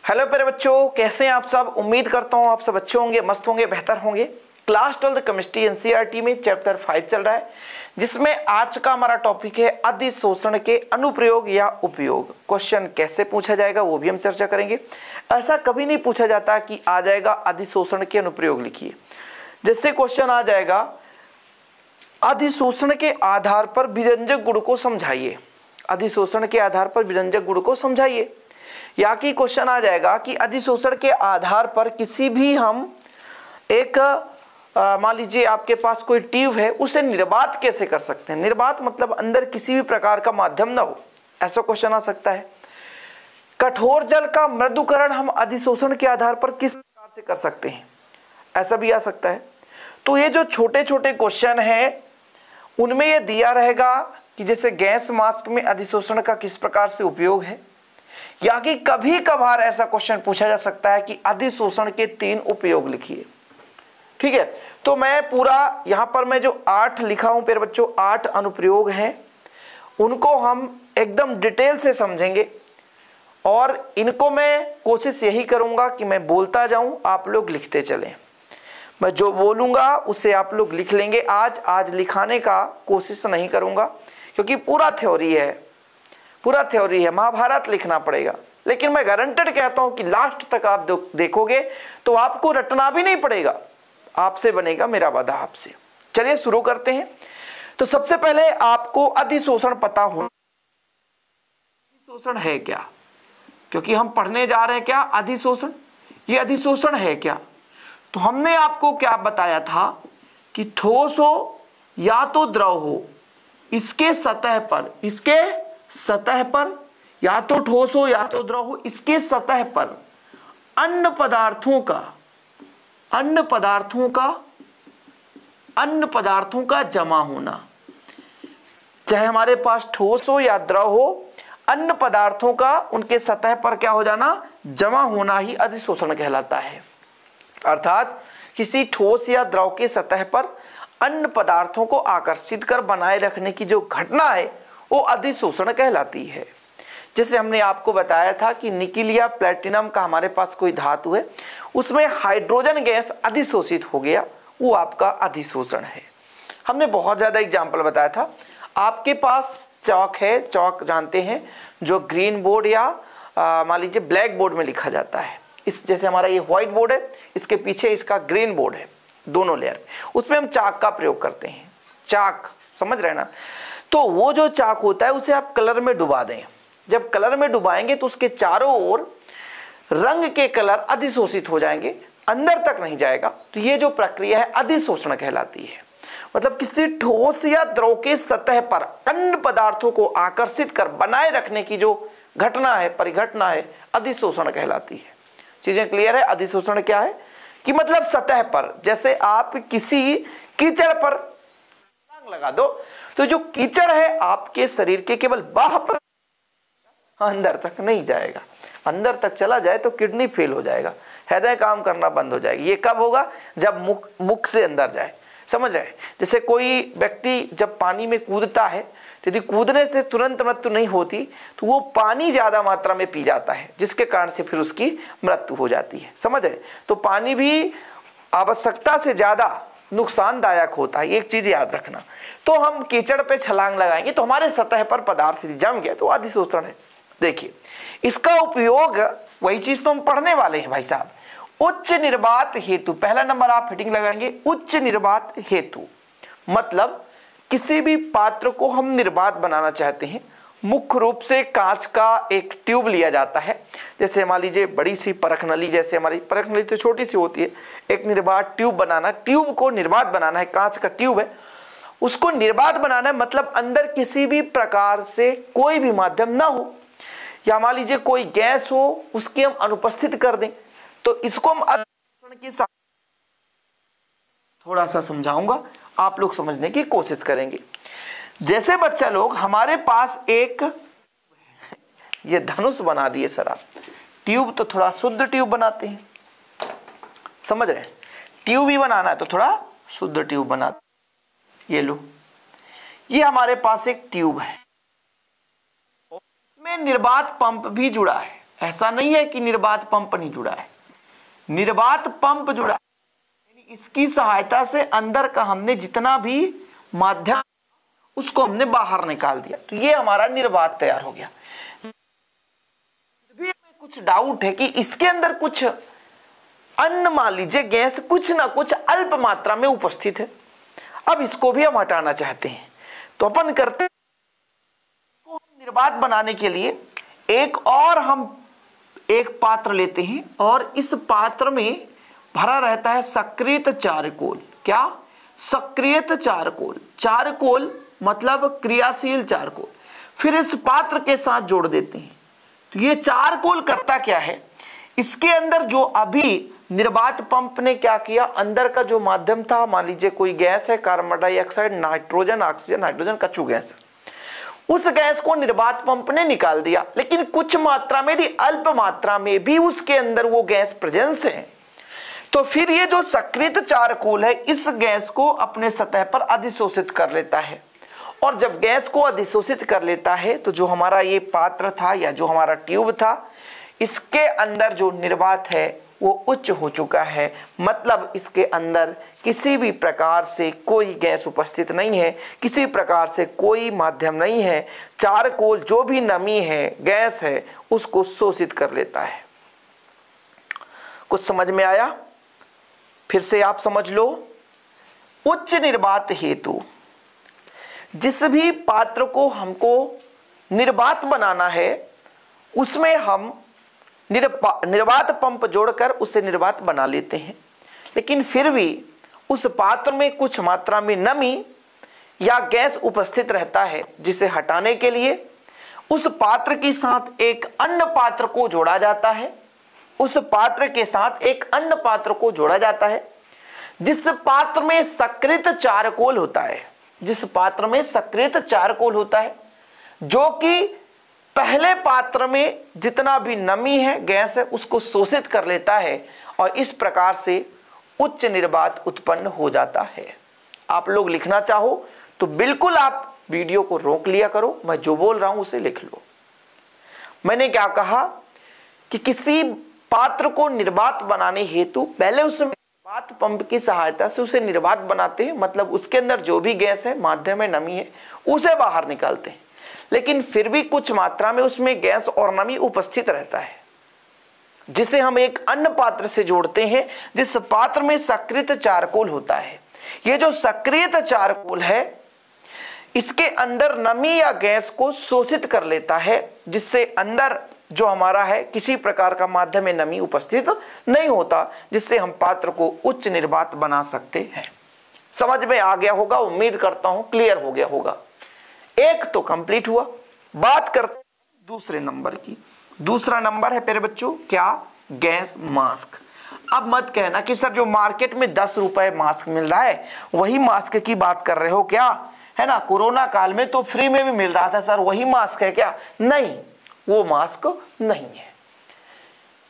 Hello प्यारे बच्चों, कैसे हैं आप सब। उम्मीद करता हूँ आप सब अच्छे होंगे, मस्त होंगे, बेहतर होंगे। क्लास 12 केमिस्ट्री एनसीईआरटी में चैप्टर 5 चल रहा है, जिसमें आज का हमारा टॉपिक है अधिशोषण के अनुप्रयोग या उपयोग। क्वेश्चन कैसे पूछा जाएगा वो भी हम चर्चा करेंगे। ऐसा कभी नहीं पूछा जाता कि आ जाएगा अधिशोषण के अनुप्रयोग लिखिए। जैसे क्वेश्चन आ जाएगा अधिशोषण के आधार पर विरंजक गुण को समझाइए, अधिशोषण के आधार पर विरंजक गुण को समझाइए। या कि क्वेश्चन आ जाएगा कि अधिशोषण के आधार पर किसी भी हम एक मान लीजिए आपके पास कोई ट्यूब है, उसे निर्वात कैसे कर सकते हैं। निर्वात मतलब अंदर किसी भी प्रकार का माध्यम ना हो, ऐसा क्वेश्चन आ सकता है। कठोर जल का मृदुकरण हम अधिशोषण के आधार पर किस प्रकार से कर सकते हैं, ऐसा भी आ सकता है। तो ये जो छोटे छोटे क्वेश्चन हैं उनमें ये दिया रहेगा कि जैसे गैस मास्क में अधिशोषण का किस प्रकार से उपयोग है, या कि कभी कभार ऐसा क्वेश्चन पूछा जा सकता है कि अधिशोषण के 3 उपयोग लिखिए। ठीक है, तो मैं पूरा यहां पर मैं जो 8 लिखा हूं प्यारे बच्चों, 8 अनुप्रयोग हैं, उनको हम एकदम डिटेल से समझेंगे। और इनको मैं कोशिश यही करूंगा कि मैं बोलता जाऊं, आप लोग लिखते चलें। मैं जो बोलूंगा उसे आप लोग लिख लेंगे। आज लिखाने का कोशिश नहीं करूंगा, क्योंकि पूरा थ्योरी है, महाभारत लिखना पड़ेगा। लेकिन मैं गारंटेड कहता हूं कि लास्ट तक आप देखोगे तो आपको रटना भी नहीं पड़ेगा, आपसे बनेगा मेरा वादा आपसे। चलिए शुरू करते हैं। तो सबसे पहले आपको अधिशोषण पता होना, अधिशोषण है क्या, क्योंकि हम पढ़ने जा रहे हैं क्या अधिशोषण। ये अधिशोषण है क्या, तो हमने आपको क्या बताया था कि ठोस हो या तो द्रव हो, इसके सतह पर या तो ठोस हो या तो द्रव हो, इसके सतह पर अन्य पदार्थों का जमा होना। चाहे हमारे पास ठोस हो या द्रव हो, अन्य पदार्थों का उनके सतह पर क्या हो जाना, जमा होना ही अधिशोषण कहलाता है। अर्थात किसी ठोस या द्रव के सतह पर अन्य पदार्थों को आकर्षित कर बनाए रखने की जो घटना है वो अधिशोषण कहलाती है। जैसे हमने आपको बताया था कि निकिल या प्लेटिनम का हमारे पास कोई धातु है, उसमें हाइड्रोजन गैस अधिशोषित हो गया, वो आपका अधिशोषण है। हमने बहुत ज्यादा एग्जाम्पल बताया था। आपके पास चौक है, चौक जानते हैं, जो ग्रीन बोर्ड या मान लीजिए ब्लैक बोर्ड में लिखा जाता है। इस जैसे हमारा ये व्हाइट बोर्ड है, इसके पीछे इसका ग्रीन बोर्ड है, दोनों लेयर, उसमें हम चाक का प्रयोग करते हैं। चाक समझ रहे ना। तो वो जो चाक होता है उसे आप कलर में डुबा दें। जब कलर में डुबाएंगे तो उसके चारों ओर रंग के कलर अधिशोषित हो जाएंगे, अंदर तक नहीं जाएगा। तो ये जो प्रक्रिया है अधिशोषण कहलाती है। मतलब किसी ठोस या द्रव के सतह पर अन्य पदार्थों को आकर्षित कर बनाए रखने की जो घटना है, परिघटना है, अधिशोषण कहलाती है। चीजें क्लियर है। अधिशोषण क्या है कि मतलब सतह पर, जैसे आप किसी कीचड़ पर छलांग लगा दो तो जो कीचड़ है आपके शरीर के केवल बाहर पर, अंदर तक नहीं जाएगा। अंदर तक चला जाए तो किडनी फेल हो जाएगा, हृदय काम करना बंद हो जाएगी। ये कब होगा, जब मुख से अंदर जाए। समझ रहे हैं। जैसे कोई व्यक्ति जब पानी में कूदता है, यदि कूदने से तुरंत मृत्यु नहीं होती तो वो पानी ज्यादा मात्रा में पी जाता है, जिसके कारण से फिर उसकी मृत्यु हो जाती है। समझ रहे। तो पानी भी आवश्यकता से ज्यादा नुकसानदायक होता है, एक चीज याद रखना। तो हम कीचड़ पे छलांग लगाएंगे तो हमारे सतह पर पदार्थ जम गया तो अधिशोषण है। देखिए इसका उपयोग, वही चीज तो हम पढ़ने वाले हैं भाई साहब। उच्च निर्वात हेतु, पहला नंबर आप फिटिंग लगाएंगे, उच्च निर्वात हेतु। मतलब किसी भी पात्र को हम निर्वात बनाना चाहते हैं, मुख्य रूप से कांच का एक ट्यूब लिया जाता है। जैसे मान लीजिए बड़ी सी परख नली, जैसे हमारी परख नली तो छोटी सी होती है, एक निर्वात ट्यूब बनाना, ट्यूब को निर्वात बनाना है, कांच का ट्यूब है, उसको निर्वात बनाना है। मतलब अंदर किसी भी प्रकार से कोई भी माध्यम ना हो, या मान लीजिए कोई गैस हो उसकी हम अनुपस्थित कर दें, तो इसको हम अधिशोषण के साथ थोड़ा सा समझाऊंगा, आप लोग समझने की कोशिश करेंगे। जैसे बच्चा लोग, हमारे पास एक ये धनुष बना दिए सर आप, ट्यूब तो थोड़ा शुद्ध ट्यूब बनाते हैं, समझ रहे हैं। ट्यूब ही बनाना है तो थोड़ा शुद्ध ट्यूब बनाते। ये लो, ये हमारे पास एक ट्यूब है, इसमें निर्वात पंप भी जुड़ा है। ऐसा नहीं है कि निर्वात पंप नहीं जुड़ा है, निर्वात पंप जुड़ा है। इसकी सहायता से अंदर का हमने जितना भी माध्यम उसको हमने बाहर निकाल दिया, तो ये हमारा निर्वात तैयार हो गया। भी कुछ डाउट है कि इसके अंदर कुछ अन्न, मान लीजिए गैस कुछ ना कुछ अल्प मात्रा में उपस्थित है, अब इसको भी हम हटाना चाहते हैं, तो अपन करते हैं निर्वात बनाने के लिए हम एक पात्र लेते हैं और इस पात्र में भरा रहता है सक्रियत चारकोल। क्या? सक्रियत चारकोल। चारकोल मतलब क्रियाशील चारकोल। फिर इस पात्र के साथ जोड़ देते हैं। तो ये चारकोल करता क्या है, इसके अंदर जो अभी निर्वात पंप ने क्या किया, अंदर का जो माध्यम था, मान लीजिए कोई गैस है, carbon dioxide, nitrogen, oxygen, hydrogen, कच्चू गैस है, उस गैस को निर्वात पंप ने निकाल दिया, लेकिन कुछ मात्रा में भी, अल्प मात्रा में भी उसके अंदर वो गैस प्रेजेंस है। तो फिर ये जो सक्रियत चारकोल है इस गैस को अपने सतह पर अधिशोषित कर लेता है, और जब गैस को अधिशोषित कर लेता है तो जो हमारा ये पात्र था या जो हमारा ट्यूब था, इसके अंदर जो निर्वात है वो उच्च हो चुका है, मतलब इसके अंदर किसी भी प्रकार से कोई गैस उपस्थित नहीं है, किसी प्रकार से कोई माध्यम नहीं है। चारकोल जो भी नमी है, गैस है, उसको शोषित कर लेता है। कुछ समझ में आया? फिर से आप समझ लो। उच्च निर्वात हेतु जिस भी पात्र को हमको निर्वात बनाना है उसमें हम निर्वात पंप जोड़कर उसे निर्वात बना लेते हैं, लेकिन फिर भी उस पात्र में कुछ मात्रा में नमी या गैस उपस्थित रहता है, जिसे हटाने के लिए उस पात्र के साथ एक अन्य पात्र को जोड़ा जाता है। उस पात्र के साथ एक अन्य पात्र को जोड़ा जाता है जिस पात्र में सक्रियत चारकोल होता है, जिस पात्र में सक्रियत चारकोल होता है, जो कि पहले पात्र में जितना भी नमी है, गैस है, उसको शोषित कर लेता है, और इस प्रकार से उच्च निर्वात उत्पन्न हो जाता है। आप लोग लिखना चाहो तो बिल्कुल आप वीडियो को रोक लिया करो, मैं जो बोल रहा हूं उसे लिख लो। मैंने क्या कहा कि किसी पात्र को निर्वात बनाने हेतु पहले उसमें निर्वात पंप की सहायता से उसे निर्वात बनाते हैं, मतलब उसके अंदर जो भी गैस है, माध्यम में नमी है, उसे बाहर निकालते हैं, लेकिन फिर भी कुछ मात्रा में उसमें गैस और नमी उपस्थित रहता है, जिसे हम एक अन्य पात्र से जोड़ते हैं जिस पात्र में सक्रियत चारकोल होता है। ये जो सक्रियत चारकोल है इसके अंदर नमी या गैस को शोषित कर लेता है, जिससे अंदर जो हमारा है किसी प्रकार का माध्यम में नमी उपस्थित नहीं होता, जिससे हम पात्र को उच्च निर्वात बना सकते हैं। समझ में आ गया होगा, उम्मीद करता हूं क्लियर हो गया होगा। एक तो कंप्लीट हुआ। बात करते हैं दूसरे नंबर की। दूसरा नंबर है प्यारे बच्चों क्या? Gas mask. अब मत कहना कि सर जो मार्केट में 10 रुपए मास्क मिल रहा है वही मास्क की बात कर रहे हो क्या, है ना? कोरोना काल में तो फ्री में भी मिल रहा था सर, वही मास्क है क्या? नहीं, वो मास्क नहीं है।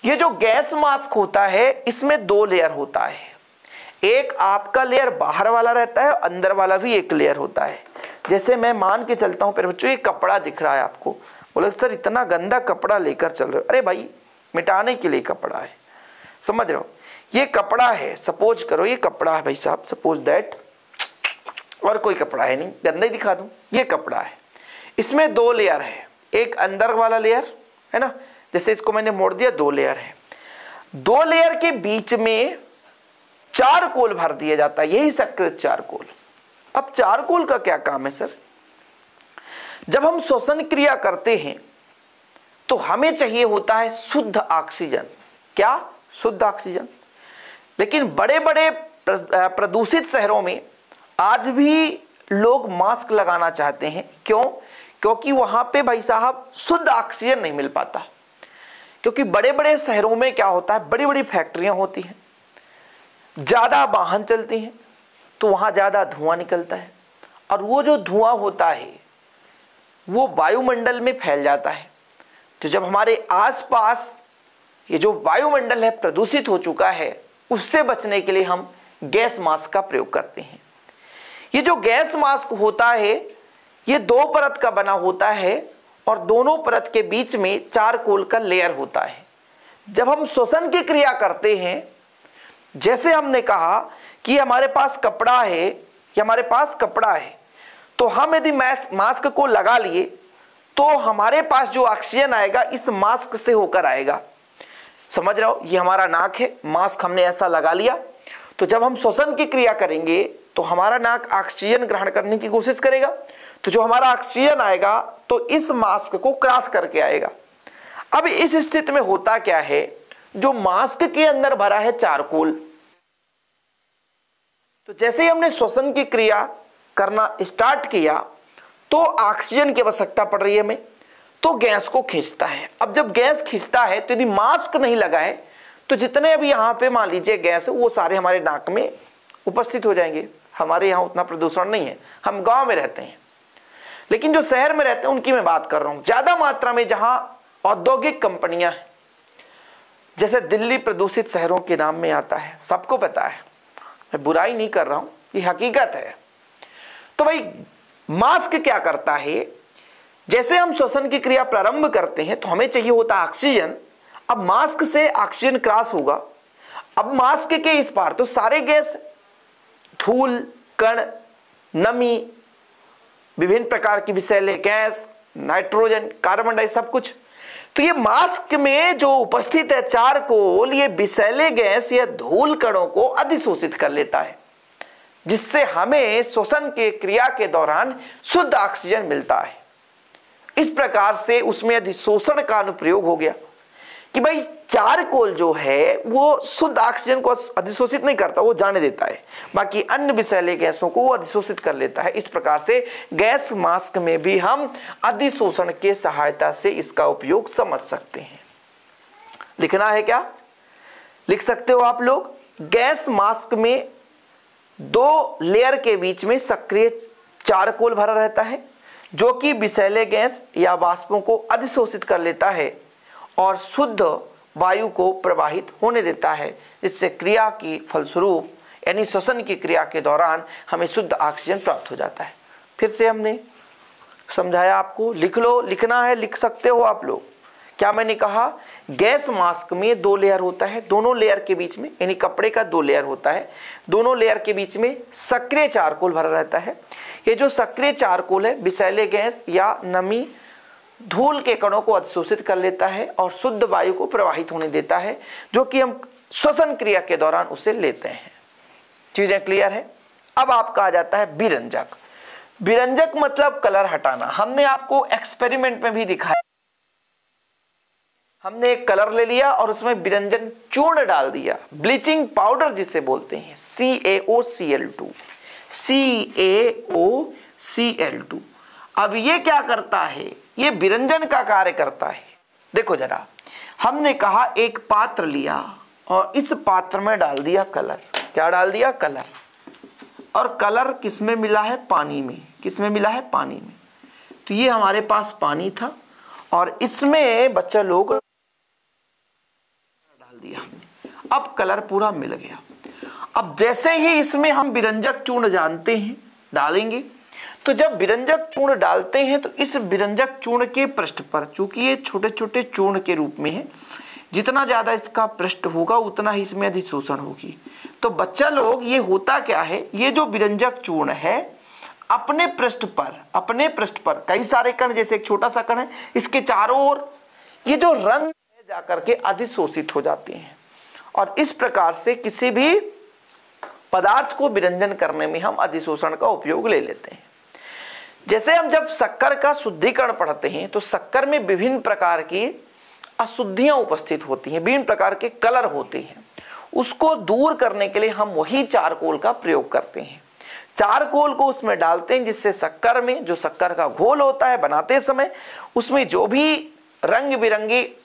ये जो गैस मास्क होता है इसमें 2 लेयर होता है। एक आपका लेयर बाहर वाला रहता है, अंदर वाला भी एक लेयर होता है। जैसे मैं मान के चलता हूं प्यारे बच्चों, ये कपड़ा दिख रहा है आपको, बोले सर इतना गंदा कपड़ा लेकर चल रहे हो। अरे भाई, मिटाने के लिए कपड़ा है, समझ रहे हो? ये कपड़ा है, सपोज करो ये कपड़ा है भाई साहब, सपोज दैट, और कोई कपड़ा है नहीं, गंदा ही दिखा दूं, ये कपड़ा है। इसमें 2 लेयर है, एक अंदर वाला लेयर है ना, जैसे इसको मैंने मोड़ दिया, 2 लेयर है। 2 लेयर के बीच में चारकोल भर दिया जाता है, यही सक्रियत चारकोल। अब चारकोल का क्या काम है सर? जब हम श्वसन क्रिया करते हैं तो हमें चाहिए होता है शुद्ध ऑक्सीजन। क्या? शुद्ध ऑक्सीजन। लेकिन बड़े बड़े प्रदूषित शहरों में आज भी लोग मास्क लगाना चाहते हैं। क्यों? क्योंकि वहां पे भाई साहब शुद्ध ऑक्सीजन नहीं मिल पाता। क्योंकि बड़े बड़े शहरों में क्या होता है, बड़ी बड़ी फैक्ट्रियां होती हैं, ज्यादा वाहन चलती हैं, तो वहां ज्यादा धुआं निकलता है, और वो जो धुआं होता है वो वायुमंडल में फैल जाता है। तो जब हमारे आसपास ये जो वायुमंडल है प्रदूषित हो चुका है, उससे बचने के लिए हम गैस मास्क का प्रयोग करते हैं। ये जो गैस मास्क होता है ये 2 परत का बना होता है, और दोनों परत के बीच में चारकोल का लेयर होता है। जब हम श्वसन की क्रिया करते हैं, जैसे हमने कहा कि हमारे पास कपड़ा है तो हम यदि मास्क को लगा लिए तो हमारे पास जो ऑक्सीजन आएगा इस मास्क से होकर आएगा। समझ रहे हो, ये हमारा नाक है, मास्क हमने ऐसा लगा लिया, तो जब हम श्वसन की क्रिया करेंगे तो हमारा नाक ऑक्सीजन ग्रहण करने की कोशिश करेगा, तो जो हमारा ऑक्सीजन आएगा तो इस मास्क को क्रॉस करके आएगा। अब इस स्थिति में होता क्या है, जो मास्क के अंदर भरा है चारकोल, तो जैसे ही हमने श्वसन की क्रिया करना स्टार्ट किया तो ऑक्सीजन की आवश्यकता पड़ रही है हमें, तो गैस को खींचता है। अब जब गैस खींचता है तो यदि मास्क नहीं लगा है तो जितने अभी यहाँ पे मान लीजिए गैस है वो सारे हमारे नाक में उपस्थित हो जाएंगे। हमारे यहाँ उतना प्रदूषण नहीं है, हम गांव में रहते हैं, लेकिन जो शहर में रहते हैं उनकी मैं बात कर रहा हूँ। ज्यादा मात्रा में जहां औद्योगिक कंपनियां हैं, जैसे दिल्ली प्रदूषित शहरों के नाम में आता है, सबको पता है, मैं बुराई नहीं कर रहा हूं, ये हकीकत है। तो भाई मास्क क्या करता है, जैसे हम श्वसन की क्रिया प्रारंभ करते हैं तो हमें चाहिए होता ऑक्सीजन। अब मास्क से ऑक्सीजन क्रॉस होगा, अब मास्क के इस पार तो सारे गैस, धूल, कण, नमी, विभिन्न प्रकार की विषैले गैस, नाइट्रोजन, कार्बन डाइऑक्साइड, सब कुछ। तो ये मास्क में जो उपस्थित है चारकोल, ये विषैले गैस या धूल कणों को अधिशोषित कर लेता है, जिससे हमें श्वसन के क्रिया के दौरान शुद्ध ऑक्सीजन मिलता है। इस प्रकार से उसमें अधिशोषण का अनुप्रयोग हो गया कि भाई चारकोल जो है वो शुद्ध ऑक्सीजन को अधिशोषित नहीं करता, वो जाने देता है, बाकी अन्य विषैले गैसों को वो अधिशोषित कर लेता है। इस प्रकार से गैस मास्क में भी हम अधिशोषण के सहायता से इसका उपयोग समझ सकते हैं। लिखना है क्या, लिख सकते हो आप लोग। गैस मास्क में दो लेयर के बीच में सक्रिय चारकोल भरा रहता है, जो कि विषैले गैस या वाष्पों को अधिशोषित कर लेता है और शुद्ध वायु को प्रवाहित होने देता है, जिससे क्रिया की फलस्वरूप यानी श्वसन की क्रिया के दौरान हमें शुद्ध ऑक्सीजन प्राप्त हो जाता है। फिर से हमने समझाया आपको, लिख लो, लिखना है, लिख सकते हो आप लोग। क्या मैंने कहा, गैस मास्क में दो लेयर होता है, दोनों लेयर के बीच में यानी कपड़े का दो लेयर होता है, दोनों लेयर के बीच में सक्रिय चारकोल भरा रहता है। ये जो सक्रिय चारकोल है विषैले गैस या नमी, धूल के कणों को अधिशोषित कर लेता है और शुद्ध वायु को प्रवाहित होने देता है, जो कि हम श्वसन क्रिया के दौरान उसे लेते हैं। चीजें क्लियर है। अब आपका आ जाता है विरंजक। विरंजक मतलब कलर हटाना। हमने आपको एक्सपेरिमेंट में भी दिखाया, हमने एक कलर ले लिया और उसमें विरंजन चूर्ण डाल दिया, ब्लीचिंग पाउडर जिसे बोलते हैं, CaOCl2, CaOCl2। अब ये क्या करता है, ये विरंजन का कार्य करता है। देखो जरा, हमने कहा एक पात्र लिया और इस पात्र में डाल दिया कलर। क्या डाल दिया, कलर। और कलर किसमें मिला है, पानी में। किसमें मिला है, पानी में। तो ये हमारे पास पानी था और इसमें बच्चा लोग डाल दिया, अब कलर पूरा मिल गया। अब जैसे ही इसमें हम विरंजक चूर्ण जानते हैं डालेंगे, तो जब विरंजक चूर्ण डालते हैं तो इस विरंजक चूर्ण के पृष्ठ पर, चूंकि ये छोटे छोटे चूर्ण के रूप में है, जितना ज्यादा इसका पृष्ठ होगा उतना ही इसमें अधिशोषण होगी। तो बच्चा लोग ये होता क्या है, ये जो विरंजक चूर्ण है अपने पृष्ठ पर कई सारे कण, जैसे एक छोटा सा कण है, इसके चारों ओर ये जो रंग जाकर के अधिशोषित हो जाते हैं और इस प्रकार से किसी भी पदार्थ को विरंजन करने में हम अधिशोषण का उपयोग ले लेते हैं। जैसे हम जब शक्कर का शुद्धिकरण पढ़ते हैं तो शक्कर में विभिन्न प्रकार की अशुद्धियां उपस्थित होती हैं, विभिन्न प्रकार के कलर होते हैं, उसको दूर करने के लिए हम वही चारकोल का प्रयोग करते हैं। चारकोल को उसमें डालते हैं, जिससे शक्कर में जो शक्कर का घोल होता है बनाते समय उसमें जो भी रंग बिरंगे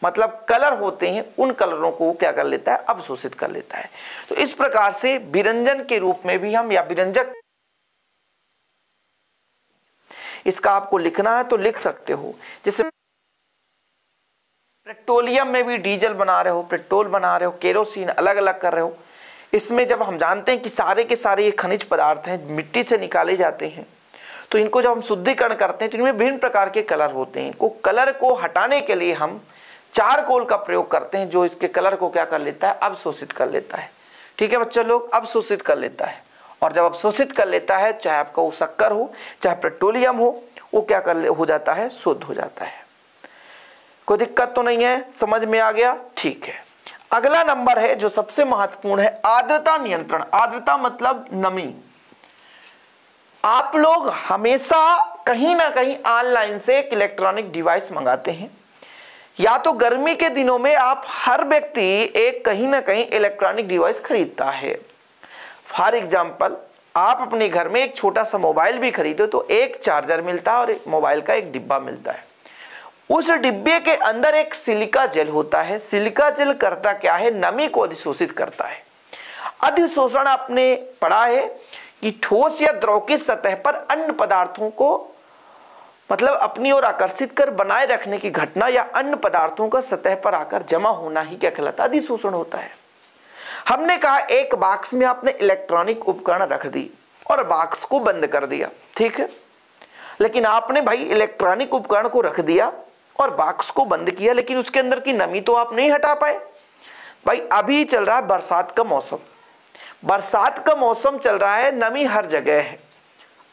मतलब कलर होते हैं उन कलरों को क्या कर लेता है, अवशोषित कर लेता है। तो इस प्रकार से विरंजन के रूप में भी हम, या विरंजक, इसका आपको लिखना है तो लिख सकते हो। जैसे पेट्रोलियम में भी डीजल बना रहे हो, पेट्रोल बना रहे हो, केरोसिन अलग अलग कर रहे हो, इसमें जब हम जानते हैं कि सारे के सारे ये खनिज पदार्थ हैं, मिट्टी से निकाले जाते हैं, तो इनको जब हम शुद्धिकरण करते हैं तो इनमें विभिन्न प्रकार के कलर होते हैं। इनको कलर को हटाने के लिए हम चारकोल का प्रयोग करते हैं, जो इसके कलर को क्या कर लेता है, अवशोषित कर लेता है। ठीक है बच्चे लोग, अवशोषित कर लेता है। और जब अवशोषित कर लेता है, चाहे आपका वो शक्कर हो चाहे पेट्रोलियम हो, वो क्या हो जाता है, शुद्ध हो जाता है। कोई दिक्कत तो नहीं है, समझ में आ गया? ठीक है। अगला नंबर है जो सबसे महत्वपूर्ण है, आर्द्रता नियंत्रण। आर्द्रता मतलब नमी। आप लोग हमेशा कहीं ना कहीं ऑनलाइन से एक इलेक्ट्रॉनिक डिवाइस मंगाते हैं, या तो गर्मी के दिनों में आप हर व्यक्ति एक कहीं ना कहीं इलेक्ट्रॉनिक डिवाइस खरीदता है। फॉर एग्जाम्पल, आप अपने घर में एक छोटा सा मोबाइल भी खरीदो तो एक चार्जर मिलता है और एक मोबाइल का एक डिब्बा मिलता है। उस डिब्बे के अंदर एक सिलिका जेल होता है। सिलिका जेल करता क्या है, नमी को अधिशोषित करता है। अधिशोषण आपने पढ़ा है कि ठोस या द्रव की सतह पर अन्य पदार्थों को मतलब अपनी ओर आकर्षित कर बनाए रखने की घटना या अन्य पदार्थों का सतह पर आकर जमा होना ही क्या कहलाता है, अधिशोषण होता है। हमने कहा एक बॉक्स में आपने इलेक्ट्रॉनिक उपकरण रख दी और बॉक्स को बंद कर दिया, ठीक है, लेकिन आपने भाई इलेक्ट्रॉनिक उपकरण को रख दिया और बॉक्स को बंद किया, लेकिन उसके अंदर की नमी तो आप नहीं हटा पाए। भाई अभी चल रहा है बरसात का मौसम, बरसात का मौसम चल रहा है, नमी हर जगह है।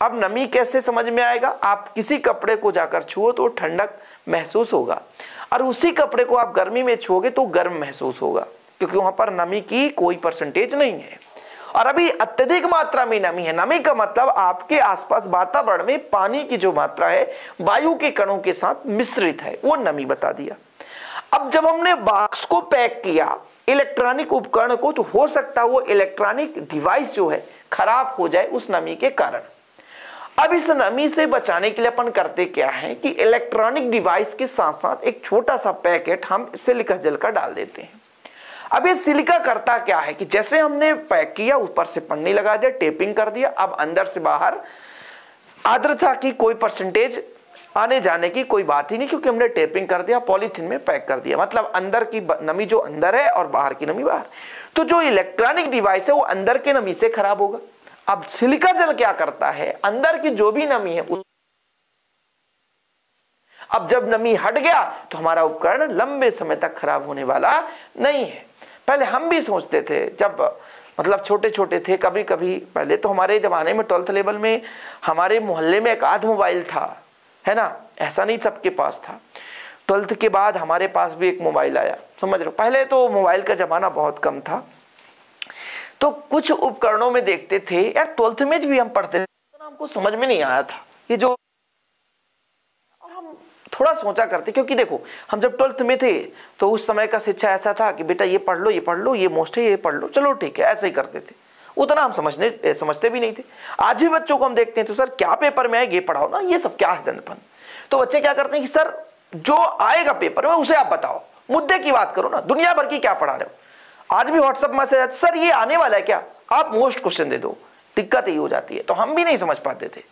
अब नमी कैसे समझ में आएगा, आप किसी कपड़े को जाकर छुओ तो ठंडक महसूस होगा, और उसी कपड़े को आप गर्मी में छुओगे तो गर्म महसूस होगा, क्योंकि वहां पर नमी की कोई परसेंटेज नहीं है। और अभी अत्यधिक मात्रा में नमी है। नमी का मतलब आपके आसपास वातावरण में पानी की जो मात्रा है वायु के कणों के साथ मिश्रित है, वो नमी बता दिया। अब जब हमने बॉक्स को पैक किया इलेक्ट्रॉनिक उपकरण को, तो हो सकता है वो इलेक्ट्रॉनिक डिवाइस जो है खराब हो जाए उस नमी के कारण। अब इस नमी से बचाने के लिए अपन करते क्या है कि इलेक्ट्रॉनिक डिवाइस के साथ साथ एक छोटा सा पैकेट हम सिलिका जेल का डाल देते हैं। अब ये सिलिका करता क्या है कि जैसे हमने पैक किया, ऊपर से पन्नी लगा दिया, टेपिंग कर दिया, अब अंदर से बाहर आर्द्रता की कोई परसेंटेज आने जाने की कोई बात ही नहीं, क्योंकि हमने टेपिंग कर दिया, पॉलीथीन में पैक कर दिया। मतलब अंदर की नमी जो अंदर है और बाहर की नमी बाहर। तो जो इलेक्ट्रॉनिक डिवाइस है वो अंदर के नमी से खराब होगा। अब सिलिका जेल क्या करता है, अंदर की जो भी नमी है, अब जब नमी हट गया तो हमारा उपकरण लंबे समय तक खराब होने वाला नहीं है। पहले हम भी सोचते थे, जब मतलब छोटे छोटे थे, कभी कभी पहले तो हमारे जमाने में 12th लेवल में हमारे मोहल्ले में एक आध मोबाइल था, है ना, ऐसा नहीं सबके पास था। 12th के बाद हमारे पास भी एक मोबाइल आया, समझ लो। पहले तो मोबाइल का जमाना बहुत कम था, तो कुछ उपकरणों में देखते थे यार, 12th में भी हम पढ़ते थे तो हमको समझ में नहीं आया था ये जो, और हम थोड़ा सोचा करते, क्योंकि देखो हम जब 12th में थे तो उस समय का शिक्षा ऐसा था कि बेटा ये पढ़ लो, ये पढ़ लो, ये मोस्ट है, ये पढ़ लो, चलो ठीक है, ऐसे ही करते थे। उतना हम समझते भी नहीं थे। आज भी बच्चों को हम देखते हैं तो सर क्या पेपर में आए ये पढ़ाओ ना, ये सब क्या है दंडपन। तो बच्चे क्या करते हैं कि सर जो आएगा पेपर में उसे आप बताओ, मुद्दे की बात करो ना, दुनिया भर की क्या पढ़ा रहे हो। आज भी व्हाट्सएप मैसेज, सर ये आने वाला है क्या, आप मोस्ट क्वेश्चन दे दो, दिक्कत ही हो जाती है। तो हम भी नहीं समझ पाते थे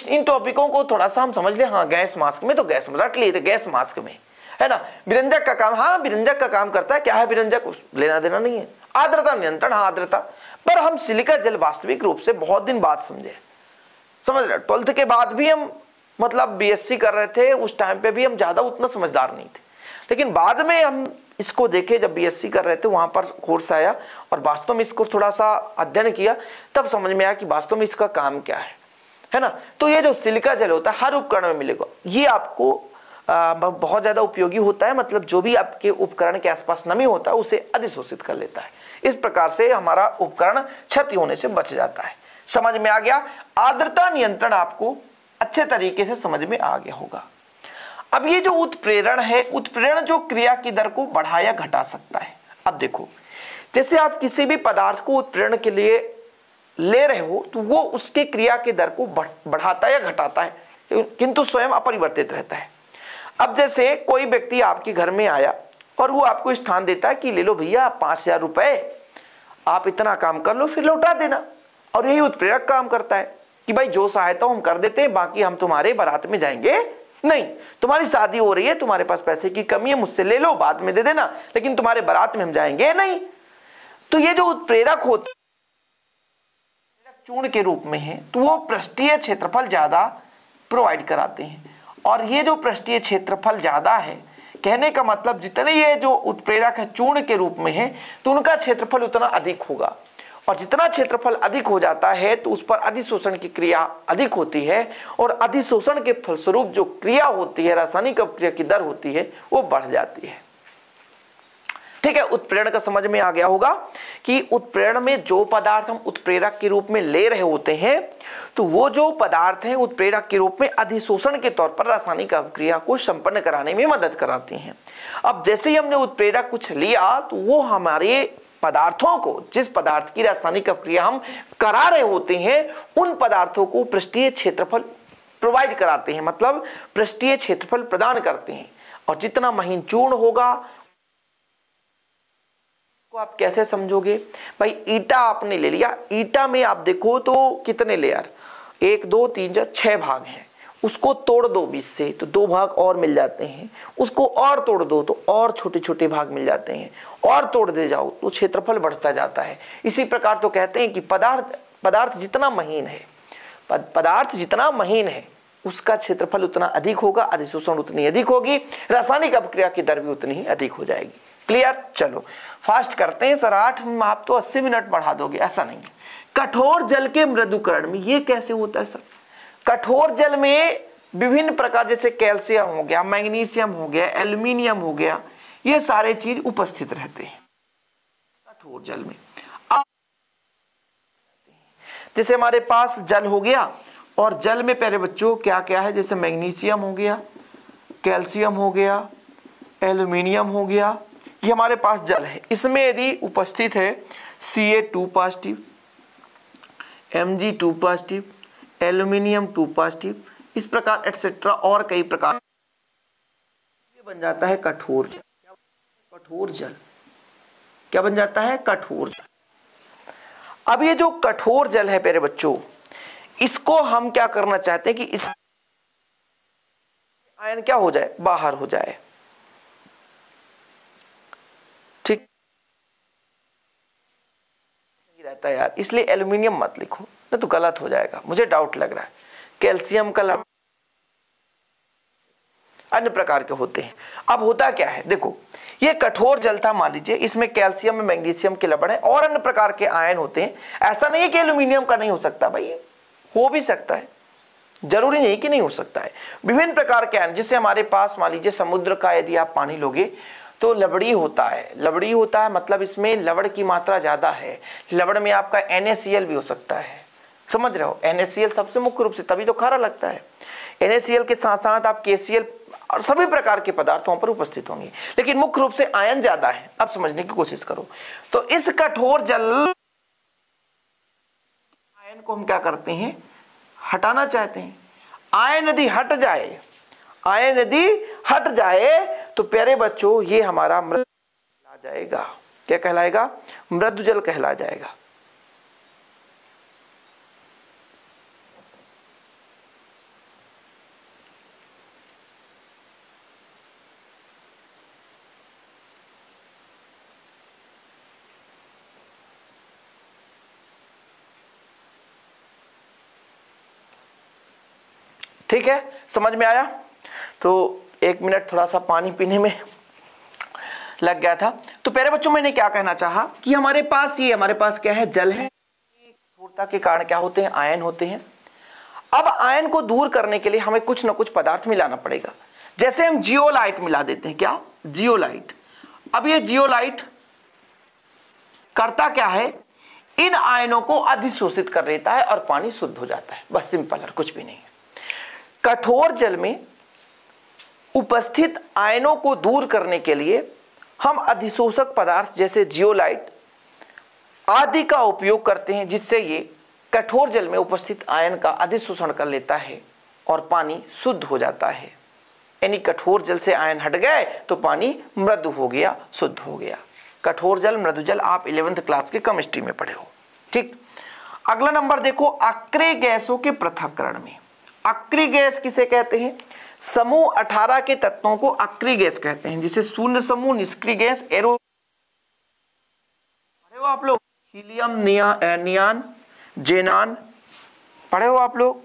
इन टॉपिकों को। थोड़ा सा हम समझ ले, हाँ गैस मास्क में तो गैस रट लिए थे, गैस मास्क में है ना, विरंजक का काम, हाँ विरंजक का काम करता है, क्या है विरंजक, लेना देना नहीं है। आर्द्रता नियंत्रण, हाँ आर्द्रता, पर हम सिलिका जेल वास्तविक रूप से बहुत दिन बाद समझे, समझ रहे। 12th के बाद भी हम मतलब बीएससी कर रहे थे, उस टाइम पे भी हम ज्यादा उतना समझदार नहीं थे, लेकिन बाद में हम इसको देखे, जब बीएससी कर रहे थे वहां पर कोर्स आया और वास्तव में इसको थोड़ा सा अध्ययन किया, तब समझ में आया कि वास्तव में इसका काम क्या है ना। तो ये जो सिलिका जेल होता है हर उपकरण में मिलेगा, ये आपको बहुत ज्यादा उपयोगी होता है। मतलब जो भी आपके उपकरण के आसपास नमी होता है उसे अधिशोषित कर लेता है। इस प्रकार से हमारा उपकरण क्षति होने से बच जाता है। समझ में आ गया? आर्द्रता नियंत्रण आपको अच्छे तरीके से समझ में आ गया होगा। अब ये जो उत्प्रेरण है, उत्प्रेरण जो क्रिया की दर को बढ़ा या घटा सकता है। अब देखो, जैसे आप किसी भी पदार्थ को उत्प्रेरण के लिए ले रहे हो तो वो उसके क्रिया की दर को बढ़ाता या घटाता है, किंतु स्वयं अपरिवर्तित रहता है। अब जैसे कोई व्यक्ति आपके घर में आया और वो आपको स्थान देता है कि ले लो भैया 5000 रुपए, आप इतना काम कर लो फिर लौटा देना। और यही उत्प्रेरक काम करता है कि भाई जो सहायता हम कर देते हैं, बाकी हम तुम्हारे बारात में जाएंगे नहीं, तुम्हारी शादी हो रही है, तुम्हारे पास पैसे की कमी है, मुझसे ले लो, बाद में दे देना, लेकिन तुम्हारे बारात में हम जाएंगे नहीं। तो ये जो उत्प्रेरक होता है चूर्ण के रूप में है तो वो पृष्ठीय क्षेत्रफल ज्यादा प्रोवाइड कराते हैं। और ये जो पृष्ठीय क्षेत्रफल ज्यादा है, कहने का मतलब जितने ये जो उत्प्रेरक है चूर्ण के रूप में है तो उनका क्षेत्रफल उतना अधिक होगा, और जितना क्षेत्रफल अधिक हो जाता है तो उस पर अधिशोषण की क्रिया अधिक होती है, और अधिशोषण के फलस्वरूप जो क्रिया होती है, रासायनिक अपक्रिया की दर होती है, वो बढ़ जाती है। ठीक है, उत्प्रेरण का समझ में आ गया होगा कि उत्प्रेरण में जो पदार्थ हम उत्प्रेरक के रूप में ले रहे होते हैं तो वो जो पदार्थ हैं उत्प्रेरक के रूप में अधिशोषण के तौर पर रासायनिक अपक्रिया को संपन्न कराने में मदद कराती हैं। अब जैसे ही हमने उत्प्रेरक कुछ लिया तो वो हमारे पदार्थों को, जिस पदार्थ की रासायनिक अपक्रिया हम करा रहे होते हैं, उन पदार्थों को पृष्ठीय क्षेत्रफल प्रोवाइड कराते हैं, मतलब पृष्ठीय क्षेत्रफल प्रदान करते हैं। और जितना महीन चूर्ण होगा को आप कैसे समझोगे भाई, ईटा आपने ले लिया, ईटा में आप देखो तो कितने लेयर, 1 2 3 4 6 भाग हैं, उसको तोड़ दो 20 से तो 2 भाग और मिल जाते हैं, उसको और तोड़ दो तो और छोटे छोटे भाग मिल जाते हैं, और तोड़ दे जाओ तो क्षेत्रफल बढ़ता जाता है। इसी प्रकार तो कहते हैं कि पदार्थ जितना महीन है, पदार्थ जितना महीन है उसका क्षेत्रफल उतना अधिक होगा, अधिशोषण उतनी अधिक होगी, रासायनिक अपक्रिया की दर भी उतनी ही अधिक हो जाएगी। क्लियर? चलो फास्ट करते हैं सर, 8 आप तो 80 मिनट बढ़ा दोगे, ऐसा नहीं है। कठोर जल के मृदुकरण में ये कैसे होता है सर? कठोर जल में विभिन्न प्रकार, जैसे कैल्शियम हो गया, मैग्नीशियम हो गया, एल्यूमिनियम हो गया, ये सारे चीज उपस्थित रहते हैं कठोर जल में। अब जैसे हमारे पास जल हो गया, और जल में पहले बच्चों क्या क्या है, जैसे मैग्नीशियम हो गया, कैल्शियम हो गया, एल्यूमिनियम हो गया, ये हमारे पास जल है। इसमें यदि उपस्थित है Ca2 positive, Mg2 positive, aluminium 2 positive, इस प्रकार एटसेट्रा और कई प्रकार, ये बन जाता है कठोर जल। कठोर जल क्या बन जाता है? कठोर जल। अब ये जो कठोर जल है प्यारे बच्चों, इसको हम क्या करना चाहते हैं कि इस आयन क्या हो जाए, बाहर हो जाए। ठीक रहता है यार, इसलिए एल्यूमिनियम मत लिखो ना तो गलत हो जाएगा, मुझे डाउट लग रहा है। कैल्शियम का लवण अन्य प्रकार के होते हैं। अब होता क्या है, देखो ये कठोर जल था, मान लीजिए इसमें कैल्शियम में मैग्नीशियम के लवण है और अन्य प्रकार के आयन होते हैं। ऐसा नहीं है कि एल्यूमिनियम का नहीं हो सकता भाई, हो भी सकता है, जरूरी नहीं कि नहीं हो सकता है। विभिन्न प्रकार के आयन, जैसे हमारे पास मान लीजिए समुद्र का यदि आप पानी लोगे तो लवड़ी होता है। लवड़ी होता है मतलब इसमें लवण की मात्रा ज्यादा है। लवण में आपका NaCl भी हो सकता है, समझ रहे हो? NaCl सबसे मुख्य रूप से, तभी तो खारा लगता है। NaCl के साथ साथ आप KCl और सभी प्रकार के पदार्थों पर उपस्थित होंगे, लेकिन मुख्य रूप से आयन ज्यादा है। अब समझने की कोशिश करो। तो इस कठोर जल आयन को हम क्या करते हैं, हटाना चाहते हैं। आयन यदि हट जाए, आयन यदि हट जाए तो प्यारे बच्चों ये हमारा मृदु कहला जाएगा। क्या कहलाएगा? मृदु जल कहला जाएगा। ठीक है, समझ में आया? तो 1 मिनट थोड़ा सा पानी पीने में लग गया था। तो प्यारे बच्चों मैंने क्या कहना चाहा कि हमारे पास क्या है, जल है। कठोरता के कारण क्या होते हैं, आयन होते हैं। अब आयन को दूर करने के लिए हमें कुछ ना कुछ पदार्थ मिलाना पड़ेगा। जैसे हम जियोलाइट मिला देते हैं। क्या? जियोलाइट। अब ये जियोलाइट करता क्या है, इन आयनों को अधिशोषित कर लेता है और पानी शुद्ध हो जाता है। बस सिंपल है, कुछ भी नहीं है। कठोर जल में उपस्थित आयनों को दूर करने के लिए हम अधिशोषक पदार्थ जैसे जियोलाइट आदि का उपयोग करते हैं, जिससे ये कठोर जल में उपस्थित आयन का अधिशोषण कर लेता है और पानी शुद्ध हो जाता है। यानी कठोर जल से आयन हट गए तो पानी मृदु हो गया, शुद्ध हो गया। कठोर जल, मृदु जल आप 11th क्लास के केमिस्ट्री में पढ़े हो। ठीक, अगला नंबर देखो, अक्रिय गैसों के पृथक्करण में। अक्रिय गैस किसे कहते हैं? समूह 18 के तत्वों को अक्रिय गैस कहते हैं, जिसे शून्य समूह, निष्क्रिय गैस, एरो आप लोग हीलियम, नियान, जेनान पढ़े हो आप लोग,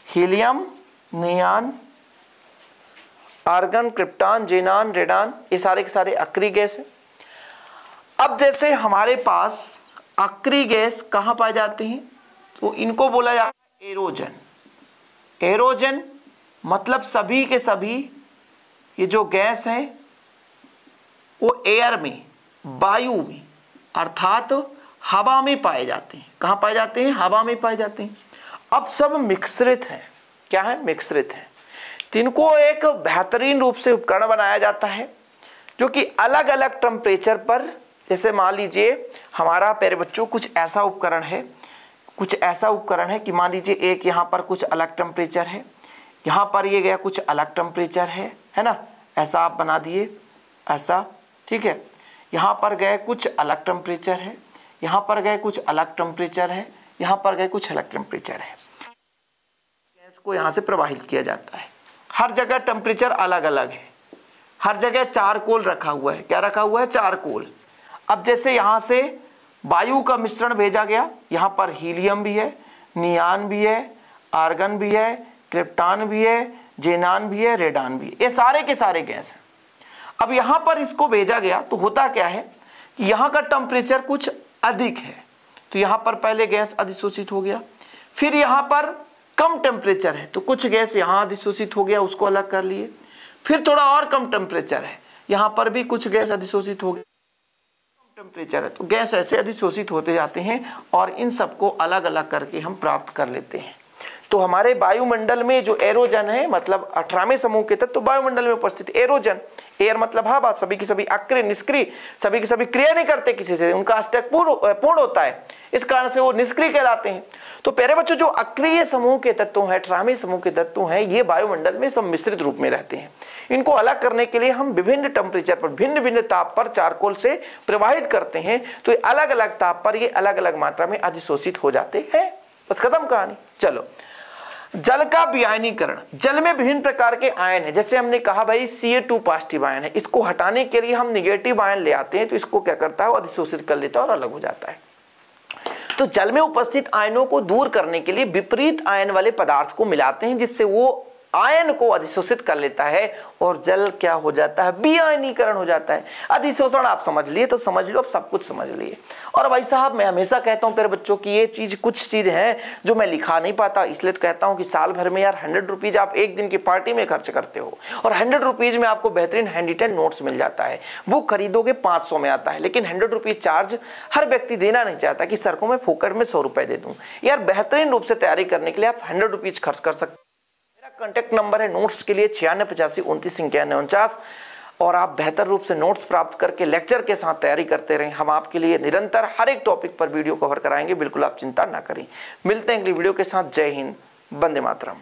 हीलियम, नियान, आर्गन, क्रिप्टॉन, जेनान, रेडान, ये सारे के सारे अक्रिय गैस है। अब जैसे हमारे पास अक्रिय गैस कहाँ पाए जाते हैं, तो इनको बोला जाता है एरोजन। एरोजन मतलब सभी के सभी ये जो गैस है वो एयर में, वायु में अर्थात हवा में पाए जाते हैं। कहाँ पाए जाते हैं, हवा में पाए जाते हैं। अब सब मिश्रित हैं, क्या है, मिश्रित हैं। तो इनको एक बेहतरीन रूप से उपकरण बनाया जाता है जो कि अलग अलग टेम्परेचर पर, जैसे मान लीजिए हमारा प्यारे बच्चों कुछ ऐसा उपकरण है, कुछ ऐसा उपकरण है कि मान लीजिए एक यहाँ पर कुछ अलग टेम्परेचर है, यहाँ पर ये गया कुछ अलग टेम्परेचर है ना, ऐसा आप बना दिए ऐसा, ठीक है। यहाँ पर गए कुछ अलग टेम्परेचर है, यहाँ पर गए कुछ अलग टेम्परेचर है, यहाँ पर गए कुछ अलग टेम्परेचर है। गैस को यहाँ से प्रवाहित किया जाता है। हर जगह टेम्परेचर अलग अलग है, हर जगह चारकोल रखा हुआ है। क्या रखा हुआ है, चारकोल। अब जैसे यहाँ से वायु का मिश्रण भेजा गया, यहाँ पर हीलियम भी है, नियान भी है, आर्गन भी है, क्रिप्टॉन भी है, जेनान भी है, रेडान भी है, ये सारे के सारे गैस हैं। अब यहाँ पर इसको भेजा गया तो होता क्या है कि यहाँ का टेम्परेचर कुछ अधिक है, तो यहाँ पर पहले गैस अधिशोषित हो गया। फिर यहाँ पर कम टेम्परेचर है तो कुछ गैस यहाँ अधिशोषित हो गया, उसको अलग कर लिए। फिर थोड़ा और कम टेम्परेचर है, यहाँ पर भी कुछ गैस अधिशोषित हो गया। कम टेम्परेचर है तो गैस ऐसे अधिशोषित होते जाते हैं और इन सबको अलग अलग करके हम प्राप्त कर लेते हैं। तो हमारे वायुमंडल में जो एरोजन है, मतलब 18वें समूह के तत्व तो वायुमंडल में उपस्थित एरोजन, एयर मतलब हवा, सभी की सभी अक्रिय निष्क्रिय, सभी की सभी क्रिया नहीं करते किसी से, उनका अष्टक पूर्ण होता है, इस कारण से वो निष्क्रिय कहलाते हैं। तो प्यारे बच्चों जो अक्रिय समूह के तत्व हैं, 18वें समूह के तत्व हैं, ये वायुमंडल में सब मिश्रित रूप में रहते हैं। इनको अलग करने के लिए हम विभिन्न टेम्परेचर पर, भिन्न भिन्न ताप पर चारकोल से प्रवाहित करते हैं, तो ये अलग अलग ताप पर ये अलग अलग मात्रा में अधिशोषित हो जाते हैं। बस खत्म कहानी। चलो, जल का विआयनीकरण। जल में विभिन्न प्रकार के आयन है, जैसे हमने कहा भाई Ca2 पॉजिटिव आयन है, इसको हटाने के लिए हम निगेटिव आयन ले आते हैं, तो इसको क्या करता है, वो अधिशोषित कर लेता है और अलग हो जाता है। तो जल में उपस्थित आयनों को दूर करने के लिए विपरीत आयन वाले पदार्थ को मिलाते हैं, जिससे वो आयन को अधिशोषित कर लेता है और जल क्या हो जाता है, विआयनीकरण हो जाता है। अधिशोषण आप समझ लिए तो समझ लो, अब सब कुछ समझ लिए। और भाई साहब मैं हमेशा कहता हूँ मेरे बच्चों की ये चीज, कुछ चीज है जो मैं लिखा नहीं पाता, इसलिए तो कहता हूँ कि साल भर में यार 100 रुपीज आप एक दिन की पार्टी में खर्च करते हो और 100 रुपीज में आपको बेहतरीन हैंडीटेन नोट्स मिल जाता है, वो खरीदोगे 500 में आता है, लेकिन 100 रुपीज चार्ज हर व्यक्ति देना नहीं चाहता कि सर को मैं फोकट में 100 रुपए दे दूं। यार बेहतरीन रूप से तैयारी करने के लिए आप 100 रुपीज खर्च कर सकते। कांटेक्ट नंबर है नोट्स के लिए 968529 और आप बेहतर रूप से नोट्स प्राप्त करके लेक्चर के साथ तैयारी करते रहें। हम आपके लिए निरंतर हर एक टॉपिक पर वीडियो कवर कराएंगे, बिल्कुल आप चिंता ना करें। मिलते हैं अगली वीडियो के साथ। जय हिंद, वंदे मातरम।